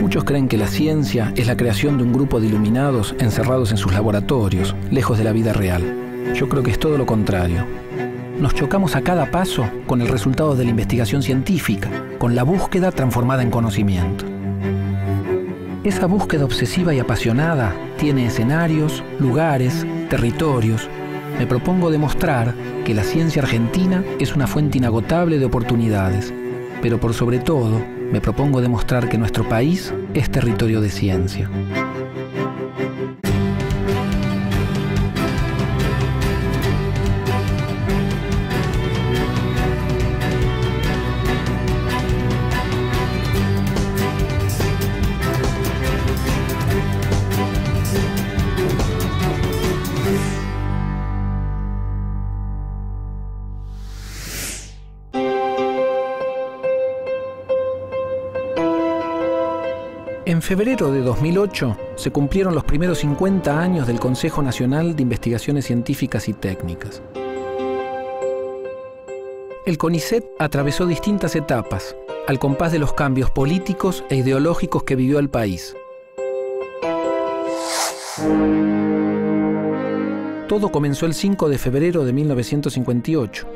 Muchos creen que la ciencia es la creación de un grupo de iluminados encerrados en sus laboratorios, lejos de la vida real. Yo creo que es todo lo contrario. Nos chocamos a cada paso con el resultado de la investigación científica, con la búsqueda transformada en conocimiento. Esa búsqueda obsesiva y apasionada tiene escenarios, lugares, territorios. Me propongo demostrar que la ciencia argentina es una fuente inagotable de oportunidades, pero por sobre todo, me propongo demostrar que nuestro país es territorio de ciencia. En febrero de 2008 se cumplieron los primeros 50 años del Consejo Nacional de Investigaciones Científicas y Técnicas. El CONICET atravesó distintas etapas, al compás de los cambios políticos e ideológicos que vivió el país. Todo comenzó el 5 de febrero de 1958,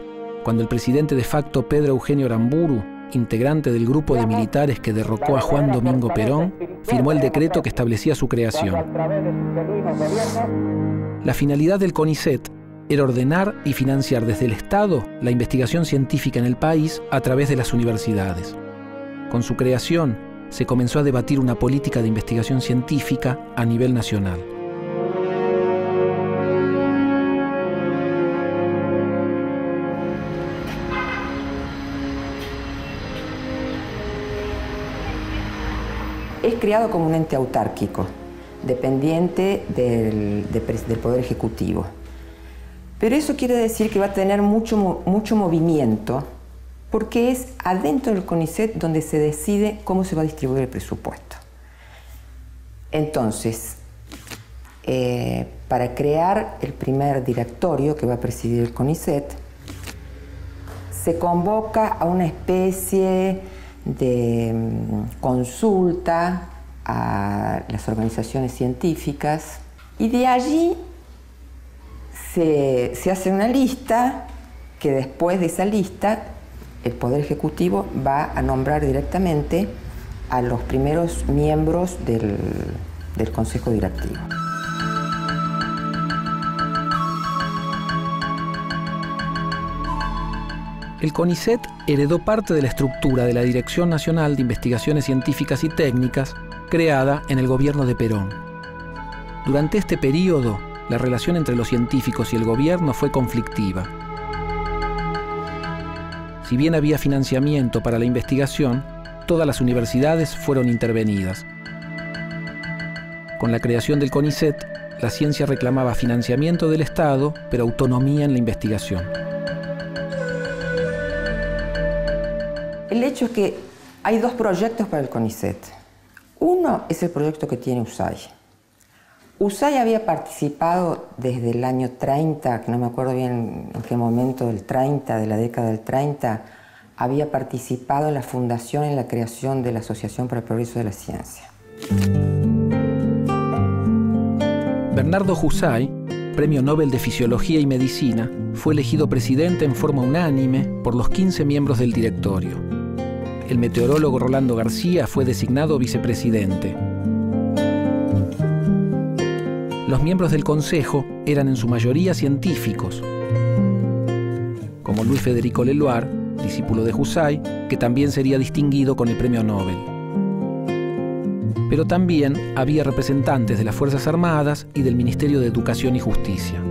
cuando el presidente de facto Pedro Eugenio Aramburu, integrante del grupo de militares que derrocó a Juan Domingo Perón, firmó el decreto que establecía su creación. La finalidad del CONICET era ordenar y financiar desde el Estado la investigación científica en el país a través de las universidades. Con su creación, se comenzó a debatir una política de investigación científica a nivel nacional. Es creado como un ente autárquico, dependiente del Poder Ejecutivo. Pero eso quiere decir que va a tener mucho movimiento, porque es adentro del CONICET donde se decide cómo se va a distribuir el presupuesto. Entonces, para crear el primer directorio que va a presidir el CONICET, se convoca a una especie de consulta a las organizaciones científicas y de allí se hace una lista que después de esa lista el Poder Ejecutivo va a nombrar directamente a los primeros miembros del Consejo Directivo. El CONICET heredó parte de la estructura de la Dirección Nacional de Investigaciones Científicas y Técnicas, creada en el gobierno de Perón. Durante este periodo, la relación entre los científicos y el gobierno fue conflictiva. Si bien había financiamiento para la investigación, todas las universidades fueron intervenidas. Con la creación del CONICET, la ciencia reclamaba financiamiento del Estado, pero autonomía en la investigación. El hecho es que hay dos proyectos para el CONICET. Uno es el proyecto que tiene USAID. USAID había participado desde el año 30, que no me acuerdo bien en qué momento del 30, de la década del 30, había participado en la fundación, en la creación de la Asociación para el Progreso de la Ciencia. Bernardo Husay, Premio Nobel de Fisiología y Medicina, fue elegido presidente en forma unánime por los 15 miembros del directorio. El meteorólogo Rolando García fue designado vicepresidente. Los miembros del Consejo eran en su mayoría científicos, como Luis Federico Leloir, discípulo de Husay, que también sería distinguido con el Premio Nobel. Pero también había representantes de las Fuerzas Armadas y del Ministerio de Educación y Justicia.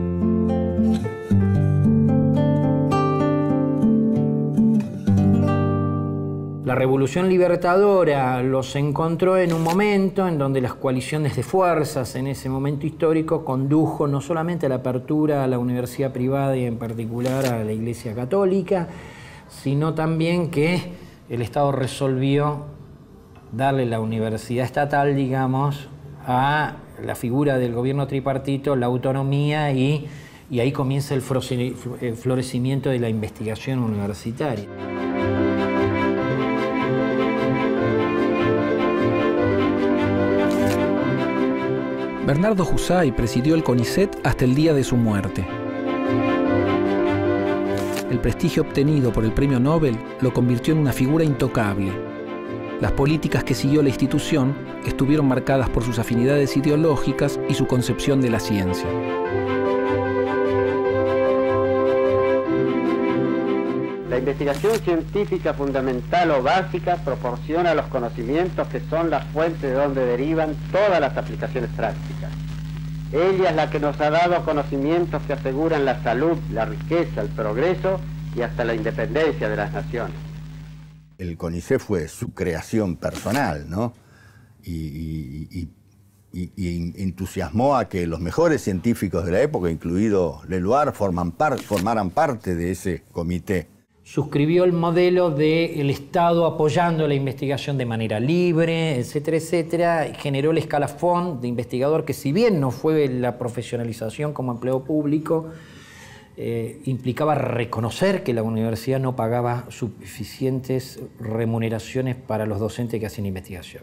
La Revolución Libertadora los encontró en un momento en donde las coaliciones de fuerzas en ese momento histórico condujo no solamente a la apertura a la universidad privada y en particular a la Iglesia Católica, sino también que el Estado resolvió darle la universidad estatal, digamos, a la figura del gobierno tripartito, la autonomía y ahí comienza el florecimiento de la investigación universitaria. Bernardo Husay presidió el CONICET hasta el día de su muerte. El prestigio obtenido por el premio Nobel lo convirtió en una figura intocable. Las políticas que siguió la institución estuvieron marcadas por sus afinidades ideológicas y su concepción de la ciencia. La investigación científica fundamental o básica proporciona los conocimientos que son la fuente de donde derivan todas las aplicaciones prácticas. Ella es la que nos ha dado conocimientos que aseguran la salud, la riqueza, el progreso y hasta la independencia de las naciones. El CONICET fue su creación personal, ¿no? Y entusiasmó a que los mejores científicos de la época, incluido Leloir, formaran parte de ese comité. Suscribió el modelo del Estado apoyando la investigación de manera libre, etcétera, etcétera. Generó el escalafón de investigador que, si bien no fue la profesionalización como empleo público, implicaba reconocer que la universidad no pagaba suficientes remuneraciones para los docentes que hacían investigación.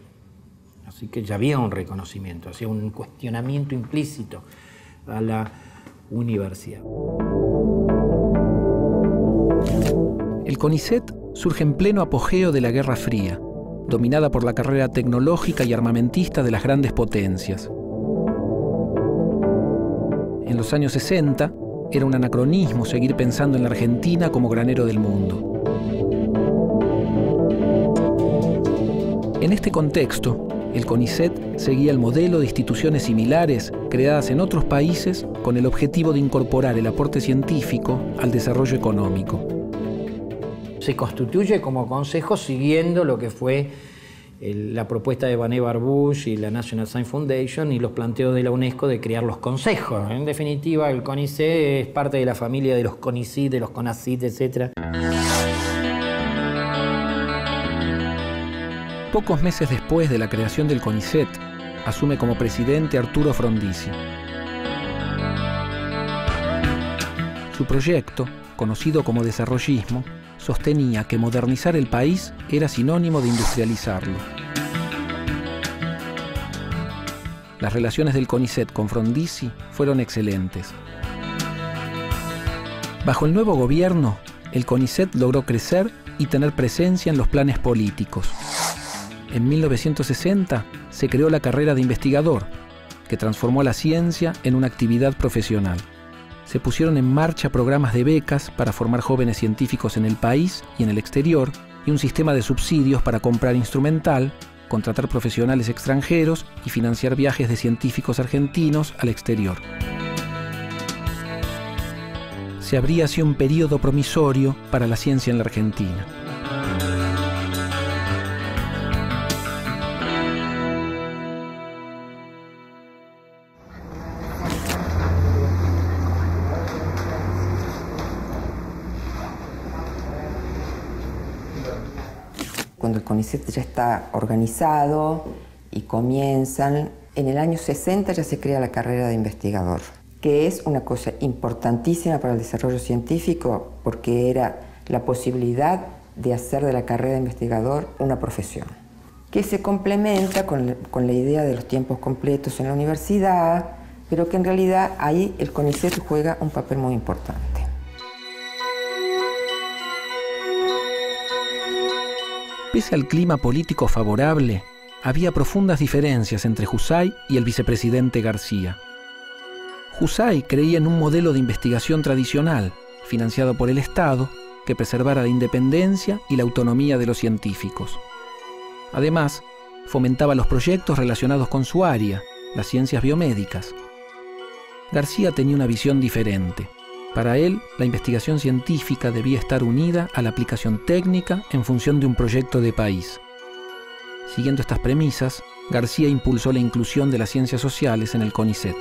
Así que ya había un reconocimiento, hacía un cuestionamiento implícito a la universidad. El CONICET surge en pleno apogeo de la Guerra Fría, dominada por la carrera tecnológica y armamentista de las grandes potencias. En los años 60, era un anacronismo seguir pensando en la Argentina como granero del mundo. En este contexto, el CONICET seguía el modelo de instituciones similares creadas en otros países con el objetivo de incorporar el aporte científico al desarrollo económico. Se constituye como consejo siguiendo lo que fue la propuesta de Vannevar Bush y la National Science Foundation y los planteos de la UNESCO de crear los consejos. En definitiva, el CONICET es parte de la familia de los CONICIT, de los CONACYT, etc. Pocos meses después de la creación del CONICET, asume como presidente Arturo Frondizi. Su proyecto, conocido como desarrollismo, sostenía que modernizar el país era sinónimo de industrializarlo. Las relaciones del CONICET con Frondizi fueron excelentes. Bajo el nuevo gobierno, el CONICET logró crecer y tener presencia en los planes políticos. En 1960 se creó la carrera de investigador, que transformó la ciencia en una actividad profesional. Se pusieron en marcha programas de becas para formar jóvenes científicos en el país y en el exterior y un sistema de subsidios para comprar instrumental, contratar profesionales extranjeros y financiar viajes de científicos argentinos al exterior. Se abría así un período promisorio para la ciencia en la Argentina. Cuando el CONICET ya está organizado y comienzan, en el año 60 ya se crea la carrera de investigador, que es una cosa importantísima para el desarrollo científico porque era la posibilidad de hacer de la carrera de investigador una profesión, que se complementa con la idea de los tiempos completos en la universidad, pero que en realidad ahí el CONICET juega un papel muy importante. Pese al clima político favorable, había profundas diferencias entre Husay y el vicepresidente García. Husay creía en un modelo de investigación tradicional, financiado por el Estado, que preservara la independencia y la autonomía de los científicos. Además, fomentaba los proyectos relacionados con su área, las ciencias biomédicas. García tenía una visión diferente. Para él, la investigación científica debía estar unida a la aplicación técnica en función de un proyecto de país. Siguiendo estas premisas, García impulsó la inclusión de las ciencias sociales en el CONICET.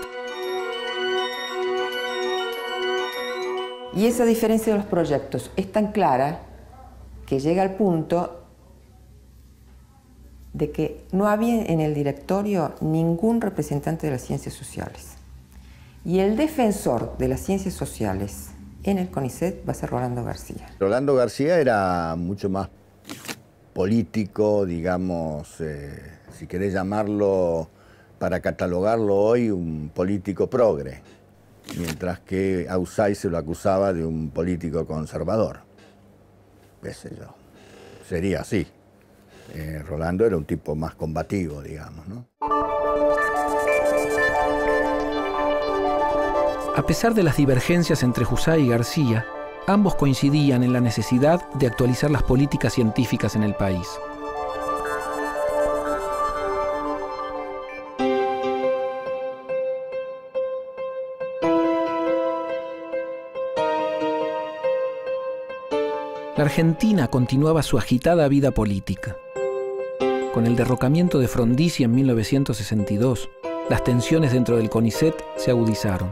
Y esa diferencia de los proyectos es tan clara que llega al punto de que no había en el directorio ningún representante de las ciencias sociales. Y el defensor de las ciencias sociales en el CONICET va a ser Rolando García. Rolando García era mucho más político, digamos, si querés llamarlo para catalogarlo hoy un político progre, mientras que a Usay se lo acusaba de un político conservador. Qué sé yo, sería así. Rolando era un tipo más combativo, digamos, ¿no? A pesar de las divergencias entre Jusay y García, ambos coincidían en la necesidad de actualizar las políticas científicas en el país. La Argentina continuaba su agitada vida política. Con el derrocamiento de Frondizi en 1962, las tensiones dentro del CONICET se agudizaron.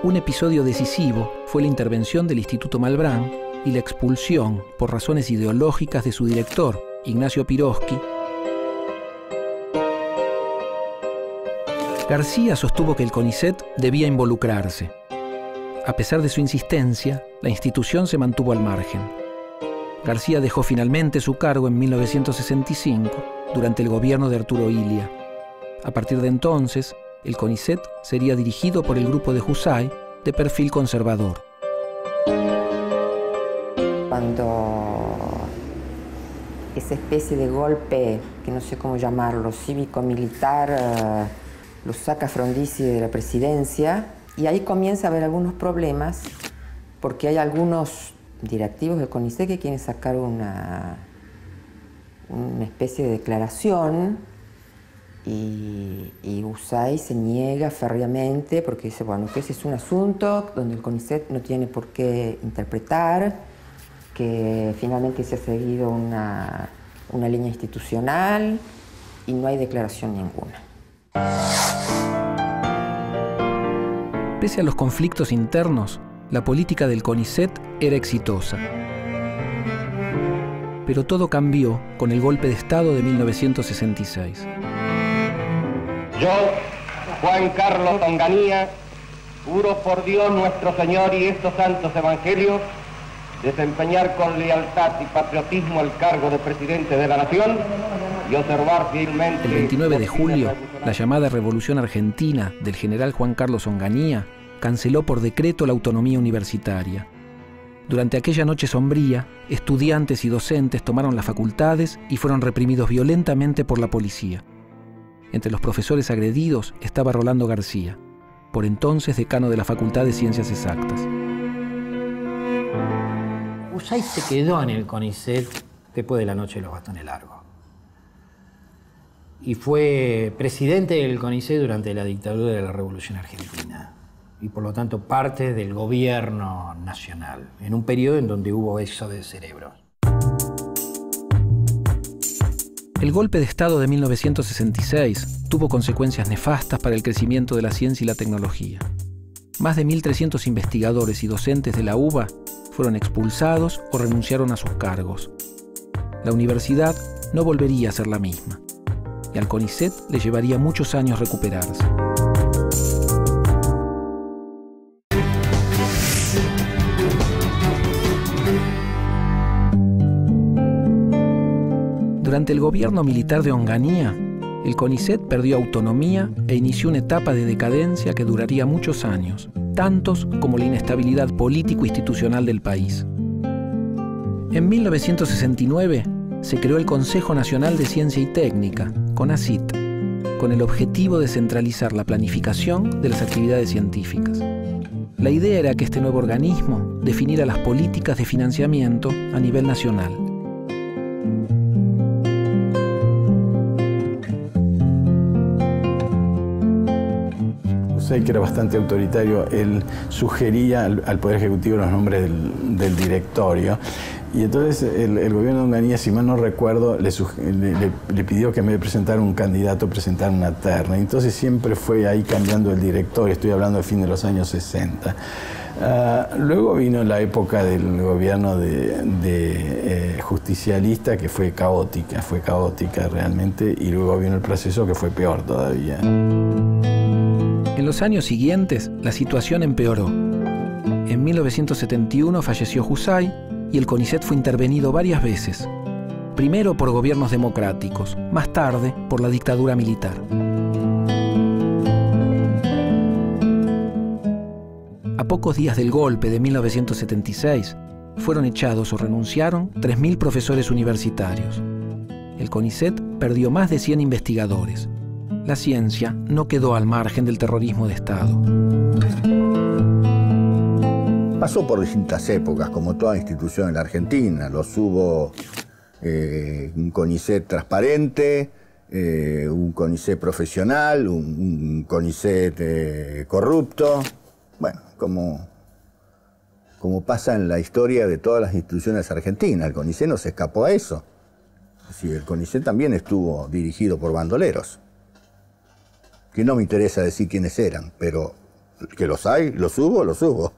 Un episodio decisivo fue la intervención del Instituto Malbrán y la expulsión, por razones ideológicas, de su director, Ignacio Piroski. García sostuvo que el CONICET debía involucrarse. A pesar de su insistencia, la institución se mantuvo al margen. García dejó finalmente su cargo en 1965, durante el gobierno de Arturo Illia. A partir de entonces, el CONICET sería dirigido por el grupo de Jusay, de perfil conservador. Cuando esa especie de golpe, que no sé cómo llamarlo, cívico-militar, lo saca Frondizi de la presidencia, y ahí comienza a haber algunos problemas, porque hay algunos directivos del CONICET que quieren sacar una especie de declaración, y Usay se niega férreamente porque dice, bueno, que ese es un asunto donde el CONICET no tiene por qué interpretar, que finalmente se ha seguido una línea institucional y no hay declaración ninguna. Pese a los conflictos internos, la política del CONICET era exitosa. Pero todo cambió con el golpe de Estado de 1966. Yo, Juan Carlos Onganía, juro por Dios nuestro Señor y estos santos evangelios, desempeñar con lealtad y patriotismo el cargo de presidente de la Nación y observar fielmente... El 29 de julio, la llamada Revolución Argentina del general Juan Carlos Onganía canceló por decreto la autonomía universitaria. Durante aquella noche sombría, estudiantes y docentes tomaron las facultades y fueron reprimidos violentamente por la policía. Entre los profesores agredidos estaba Rolando García, por entonces decano de la Facultad de Ciencias Exactas. Usay se quedó en el CONICET después de la noche de los bastones largos. Y fue presidente del CONICET durante la dictadura de la Revolución Argentina. Y por lo tanto parte del gobierno nacional, en un periodo en donde hubo éxodo de cerebros. El golpe de Estado de 1966 tuvo consecuencias nefastas para el crecimiento de la ciencia y la tecnología. Más de 1.300 investigadores y docentes de la UBA fueron expulsados o renunciaron a sus cargos. La universidad no volvería a ser la misma, y al CONICET le llevaría muchos años recuperarse. Durante el gobierno militar de Onganía, el CONICET perdió autonomía e inició una etapa de decadencia que duraría muchos años, tantos como la inestabilidad político-institucional del país. En 1969 se creó el Consejo Nacional de Ciencia y Técnica, CONACYT, con el objetivo de centralizar la planificación de las actividades científicas. La idea era que este nuevo organismo definiera las políticas de financiamiento a nivel nacional. Que era bastante autoritario, él sugería al Poder Ejecutivo los nombres del directorio, y entonces el gobierno de Onganía, si mal no recuerdo, le pidió que en vez de presentar un candidato, presentara una terna. Entonces siempre fue ahí cambiando el directorio, estoy hablando del fin de los años 60. Luego vino la época del gobierno justicialista, que fue caótica realmente, y luego vino el proceso que fue peor todavía. En los años siguientes, la situación empeoró. En 1971 falleció Jusay y el CONICET fue intervenido varias veces. Primero por gobiernos democráticos, más tarde por la dictadura militar. A pocos días del golpe de 1976, fueron echados o renunciaron 3.000 profesores universitarios. El CONICET perdió más de 100 investigadores. La ciencia no quedó al margen del terrorismo de Estado. Pasó por distintas épocas, como toda institución en la Argentina. Los hubo un CONICET transparente, un CONICET profesional, un CONICET corrupto. Bueno, como pasa en la historia de todas las instituciones argentinas. El CONICET no se escapó a eso. Sí, el CONICET también estuvo dirigido por bandoleros. Que no me interesa decir quiénes eran, pero que los hay, los hubo, los hubo.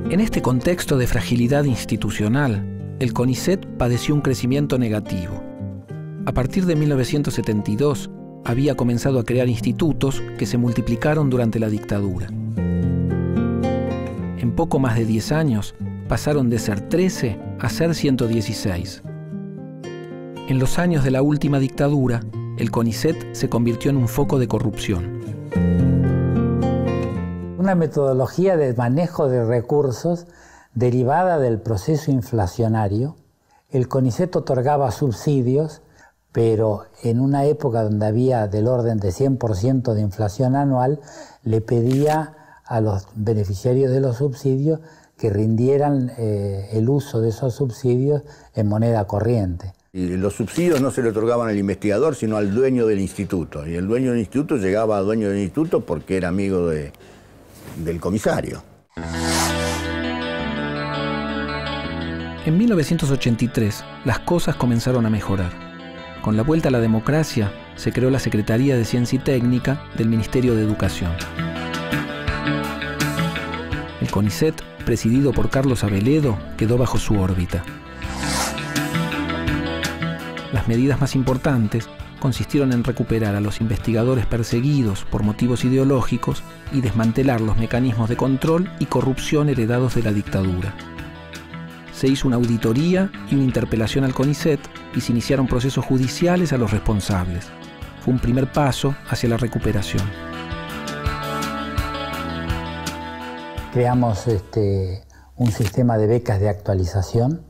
En este contexto de fragilidad institucional, el CONICET padeció un crecimiento negativo. A partir de 1972, había comenzado a crear institutos que se multiplicaron durante la dictadura. En poco más de 10 años, pasaron de ser 13 a ser 116. En los años de la última dictadura, el CONICET se convirtió en un foco de corrupción. Una metodología de manejo de recursos derivada del proceso inflacionario. El CONICET otorgaba subsidios, pero en una época donde había del orden de 100% de inflación anual, le pedía a los beneficiarios de los subsidios que rindieran el uso de esos subsidios en moneda corriente. Y los subsidios no se le otorgaban al investigador, sino al dueño del instituto. Y el dueño del instituto llegaba a dueño del instituto porque era amigo del comisario. En 1983, las cosas comenzaron a mejorar. Con la vuelta a la democracia, se creó la Secretaría de Ciencia y Técnica del Ministerio de Educación. El CONICET, presidido por Carlos Aveledo, quedó bajo su órbita. Las medidas más importantes consistieron en recuperar a los investigadores perseguidos por motivos ideológicos y desmantelar los mecanismos de control y corrupción heredados de la dictadura. Se hizo una auditoría y una interpelación al CONICET y se iniciaron procesos judiciales a los responsables. Fue un primer paso hacia la recuperación. Creamos un sistema de becas de actualización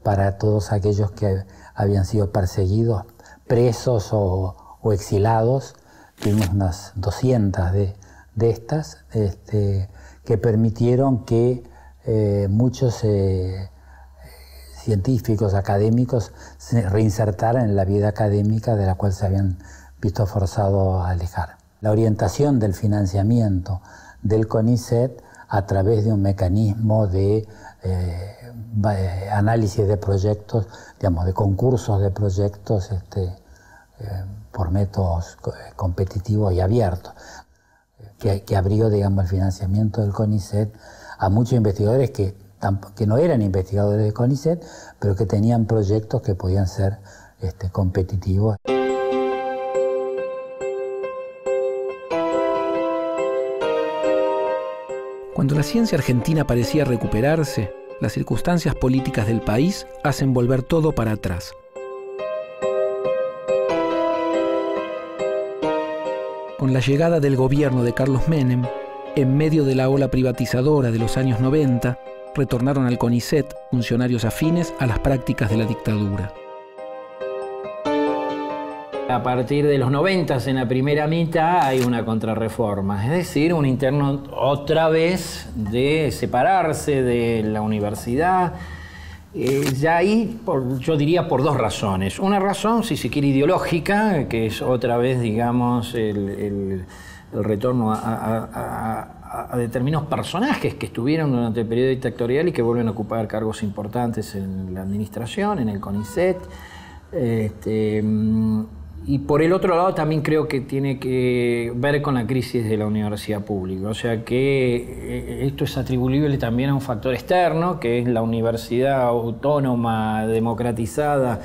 para todos aquellos que habían sido perseguidos, presos o exilados. Tuvimos unas 200 de estas que permitieron que muchos científicos, académicos, se reinsertaran en la vida académica de la cual se habían visto forzados a alejar. La orientación del financiamiento del CONICET a través de un mecanismo de análisis de proyectos, digamos, de concursos de proyectos por métodos competitivos y abiertos, que abrió, digamos, el financiamiento del CONICET a muchos investigadores que no eran investigadores de CONICET, pero que tenían proyectos que podían ser competitivos. Cuando la ciencia argentina parecía recuperarse, las circunstancias políticas del país hacen volver todo para atrás. Con la llegada del gobierno de Carlos Menem, en medio de la ola privatizadora de los años 90, retornaron al CONICET funcionarios afines a las prácticas de la dictadura. A partir de los 90, en la primera mitad, hay una contrarreforma, es decir, un interno otra vez de separarse de la universidad. Ya ahí, yo diría, por dos razones. Una razón, si se quiere, ideológica, que es otra vez, digamos, el retorno a determinados personajes que estuvieron durante el periodo dictatorial y que vuelven a ocupar cargos importantes en la administración, en el CONICET. Y por el otro lado también creo que tiene que ver con la crisis de la universidad pública. O sea que esto es atribuible también a un factor externo, que es la universidad autónoma, democratizada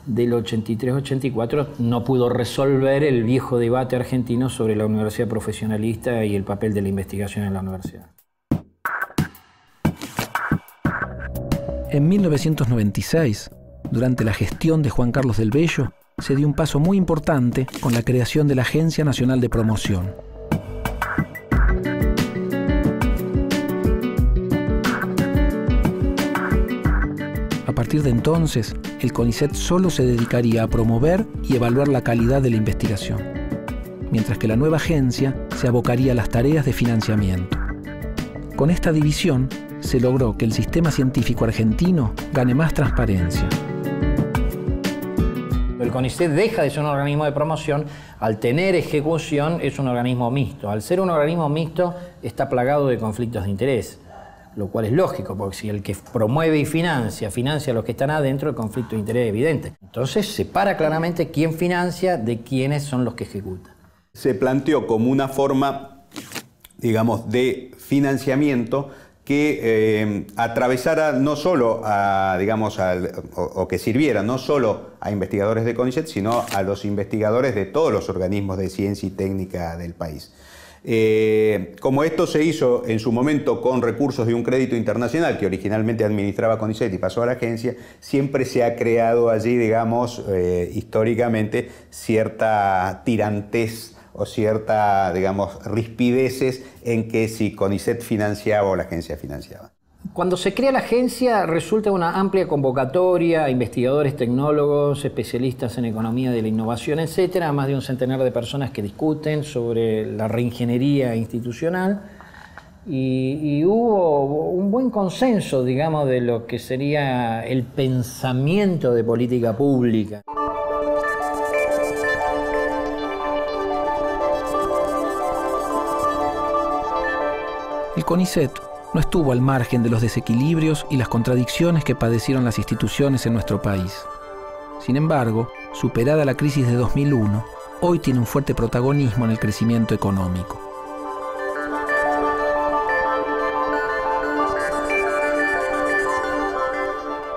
del 83-84, no pudo resolver el viejo debate argentino sobre la universidad profesionalista y el papel de la investigación en la universidad. En 1996, durante la gestión de Juan Carlos del Bello, se dio un paso muy importante con la creación de la Agencia Nacional de Promoción. A partir de entonces, el CONICET solo se dedicaría a promover y evaluar la calidad de la investigación, mientras que la nueva agencia se abocaría a las tareas de financiamiento. Con esta división, se logró que el sistema científico argentino gane más transparencia. El CONICET deja de ser un organismo de promoción, al tener ejecución es un organismo mixto. Al ser un organismo mixto está plagado de conflictos de interés, lo cual es lógico, porque si el que promueve y financia a los que están adentro, el conflicto de interés es evidente. Entonces separa claramente quién financia de quiénes son los que ejecutan. Se planteó como una forma, digamos, de financiamiento que atravesara no solo a, digamos, o que sirviera no solo a investigadores de CONICET, sino a los investigadores de todos los organismos de ciencia y técnica del país. Como esto se hizo en su momento con recursos de un crédito internacional que originalmente administraba CONICET y pasó a la agencia, siempre se ha creado allí, digamos, históricamente cierta tirantez o cierta, digamos, rispideces en que si CONICET financiaba o la agencia financiaba. Cuando se crea la agencia resulta una amplia convocatoria a investigadores, tecnólogos, especialistas en economía de la innovación, etcétera, más de un centenar de personas que discuten sobre la reingeniería institucional y hubo un buen consenso, digamos, de lo que sería el pensamiento de política pública. El CONICET no estuvo al margen de los desequilibrios y las contradicciones que padecieron las instituciones en nuestro país. Sin embargo, superada la crisis de 2001, hoy tiene un fuerte protagonismo en el crecimiento económico.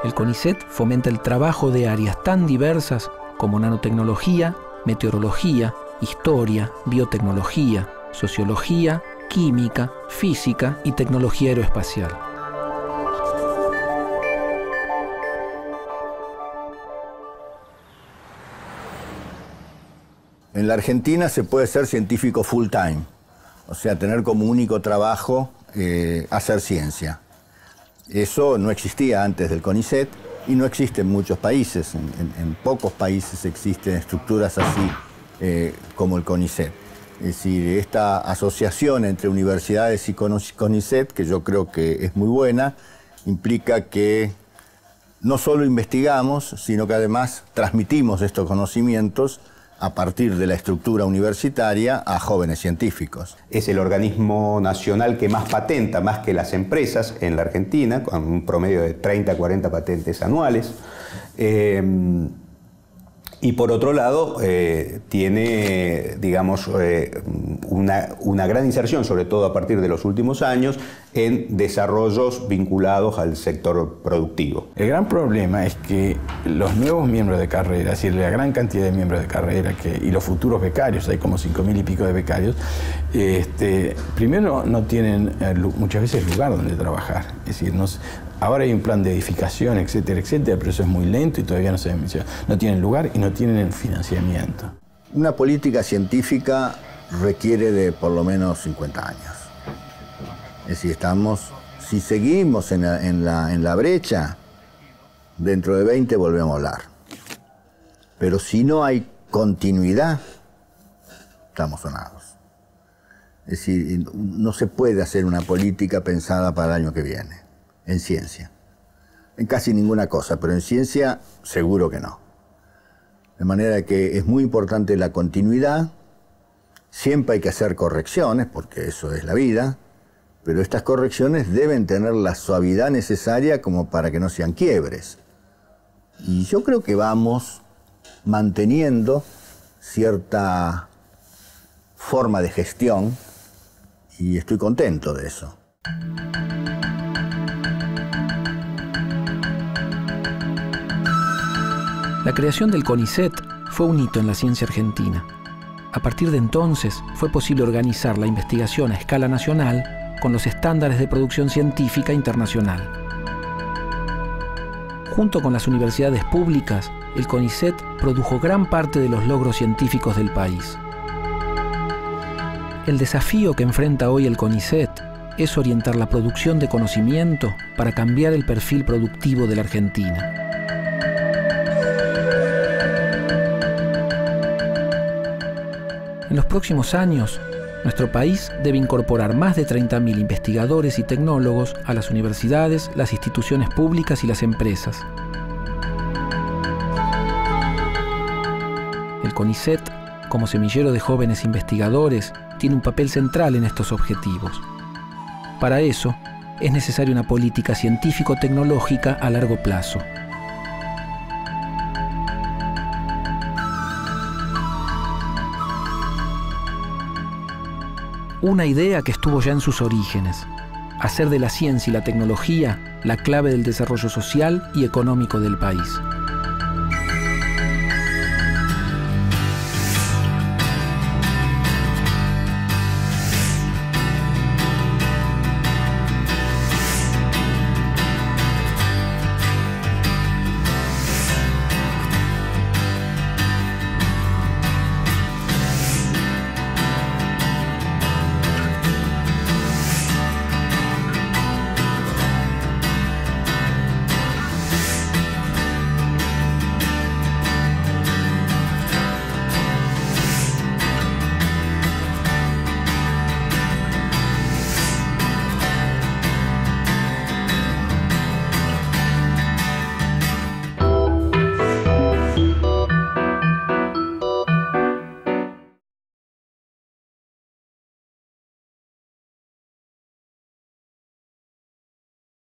El CONICET fomenta el trabajo de áreas tan diversas como nanotecnología, meteorología, historia, biotecnología, sociología, química, física y tecnología aeroespacial. En la Argentina se puede ser científico full time, o sea, tener como único trabajo hacer ciencia. Eso no existía antes del CONICET y no existe en muchos países. En pocos países existen estructuras así como el CONICET. Es decir, esta asociación entre universidades y CONICET, que yo creo que es muy buena, implica que no solo investigamos, sino que además transmitimos estos conocimientos a partir de la estructura universitaria a jóvenes científicos. Es el organismo nacional que más patenta, más que las empresas en la Argentina, con un promedio de 30 a 40 patentes anuales. Y por otro lado, tiene, digamos, una gran inserción, sobre todo a partir de los últimos años, en desarrollos vinculados al sector productivo. El gran problema es que los nuevos miembros de carrera, es decir, la gran cantidad de miembros de carrera y los futuros becarios, hay como 5.000 y pico de becarios, primero no tienen muchas veces lugar donde trabajar. Es decir, ahora hay un plan de edificación, etcétera, etcétera, pero eso es muy lento y todavía no tienen lugar y no tienen el financiamiento. Una política científica requiere de por lo menos 50 años. Es decir, si seguimos en la brecha, dentro de 20 volvemos a hablar. Pero si no hay continuidad, estamos sonados. Es decir, no se puede hacer una política pensada para el año que viene, en ciencia. En casi ninguna cosa, pero en ciencia seguro que no. De manera que es muy importante la continuidad, siempre hay que hacer correcciones, porque eso es la vida, pero estas correcciones deben tener la suavidad necesaria como para que no sean quiebres. Y yo creo que vamos manteniendo cierta forma de gestión y estoy contento de eso. La creación del CONICET fue un hito en la ciencia argentina. A partir de entonces fue posible organizar la investigación a escala nacional con los estándares de producción científica internacional. Junto con las universidades públicas, el CONICET produjo gran parte de los logros científicos del país. El desafío que enfrenta hoy el CONICET es orientar la producción de conocimiento para cambiar el perfil productivo de la Argentina. En los próximos años, nuestro país debe incorporar más de 30.000 investigadores y tecnólogos a las universidades, las instituciones públicas y las empresas. El CONICET, como semillero de jóvenes investigadores, tiene un papel central en estos objetivos. Para eso, es necesaria una política científico-tecnológica a largo plazo. Una idea que estuvo ya en sus orígenes: hacer de la ciencia y la tecnología la clave del desarrollo social y económico del país.